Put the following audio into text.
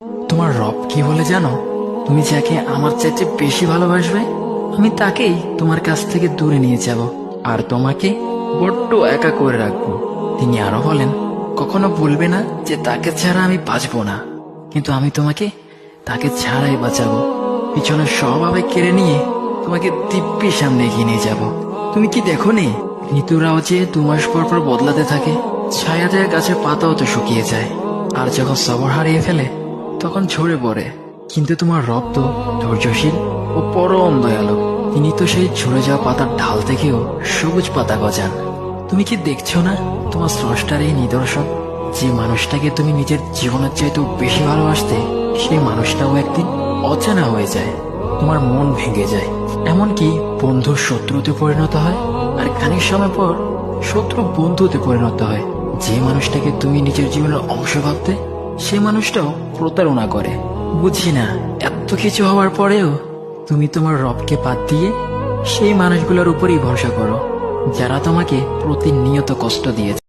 তোমার রব কি বলে জানো? তুমি যাকে আমার চাইতে বেশি ভালোবাসবে, আমি তাকেই তোমার কাছ থেকে দূরে নিয়ে যাব আর তোমাকে বড্ড একা করে রাখবো। তিনি আরো বলেন, কখনো বলবে না যে তাকে ছাড়া আমি বাঁচবো না, কিন্তু আমি তোমাকে তাকে ছাড়াই বাঁচাবো। পিছনের সব আবেগ কেড়ে নিয়ে তোমাকে দিব্যি সামনে এগিয়ে নিয়ে যাব। তুমি কি দেখো নি, ঋতুরাও যে 2 মাস পর পর বদলাতে থাকে, ছায়া দেয়া গাছের পাতাও তো শুকিয়ে যায়, আর যখন সবর হারিয়ে ফেলে তখন ঝরে পড়ে। কিন্তু তোমার রব তো ধৈর্যশীল ও পরম দয়ালু। তিনি তো সেই ঝরে যাওয়া পাতার ঢাল থেকেও সবুজ পাতা গজান। তুমি কি দেখছো না তোমার স্রষ্টার এই নিদর্শন? যে মানুষটাকে তুমি নিজের জীবনের চাইতেও বেশি ভালোবাসতে, সেই মানুষটাও একদিন অচেনা হয়ে যায়, তোমার মন ভেঙে যায়, এমনকি বন্ধুর শত্রুতে পরিণত হয়। আর খানিক সময় পর শত্রু বন্ধুতে পরিণত হয়। যে মানুষটাকে তুমি নিজের জীবনের অংশ ভাবতে, সে মানুষটাও প্রতারণা করে। বুঝি না, এত কিছু হওয়ার পরেও তুমি তোমার রবকে বাদ দিয়ে সেই মানুষগুলোর উপরই ভরসা করো, যারা তোমাকে প্রতিনিয়ত কষ্ট দিয়েছে।